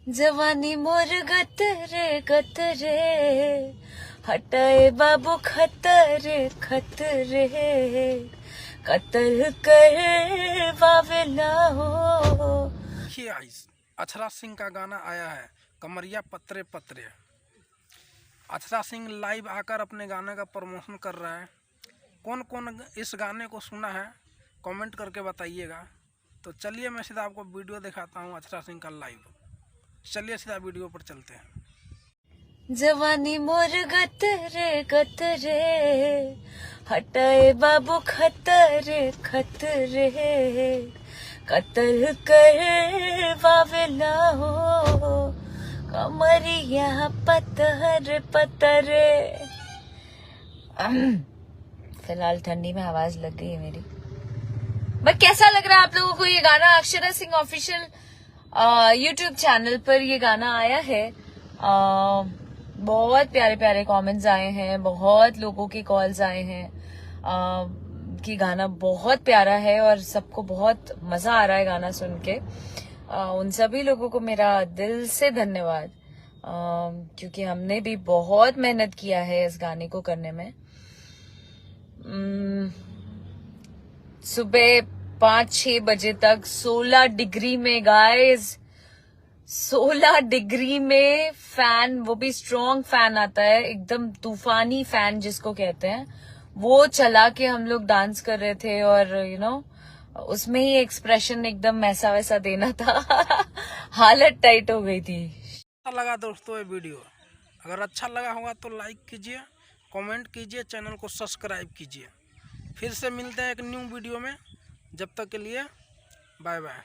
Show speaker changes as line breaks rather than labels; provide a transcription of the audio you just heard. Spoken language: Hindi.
जवानी मोर गतरे गतरे, हटाए बाबू खतरे खतरे, कत्ल कर वावेला हो।
देखिए आइस, अक्षरा सिंह का गाना आया है कमरिया पत्रे पत्रे। अक्षरा सिंह लाइव आकर अपने गाने का प्रमोशन कर रहा है। कौन कौन इस गाने को सुना है कमेंट करके बताइएगा। तो चलिए मैं सीधा आपको वीडियो दिखाता हूँ अक्षरा सिंह का लाइव। चलिए सीधा वीडियो पर चलते हैं।
जवानी मोर गतरे गतरे, हटाए बाबू खतरे खतरे, कत्ल कर वावेला हो। कमरिया पत्थर पत्थरे। फिलहाल ठंडी में आवाज लग गई है मेरी। बट कैसा लग रहा है आप लोगों को ये गाना? Akshara Singh official YouTube channel पर ये गाना आया है। बहुत प्यारे प्यारे कमेंट्स आए हैं, बहुत लोगों के कॉल्स आए हैं कि गाना बहुत प्यारा है और सबको बहुत मजा आ रहा है गाना सुन के। उन सभी लोगों को मेरा दिल से धन्यवाद, क्योंकि हमने भी बहुत मेहनत किया है इस गाने को करने में। सुबह 5-6 बजे तक 16 डिग्री में गाइस, 16 डिग्री में फैन, वो भी स्ट्रॉन्ग फैन आता है, एकदम तूफानी फैन जिसको कहते हैं, वो चला के हम लोग डांस कर रहे थे। और उसमें ही एक्सप्रेशन एकदम ऐसा वैसा देना था। हालत टाइट हो गई थी।
अच्छा लगा दोस्तों ये वीडियो? अगर अच्छा लगा होगा तो लाइक कीजिए, कमेंट कीजिए, चैनल को सब्सक्राइब कीजिए। फिर से मिलते हैं एक न्यू वीडियो में। जब तक के लिए बाय बाय।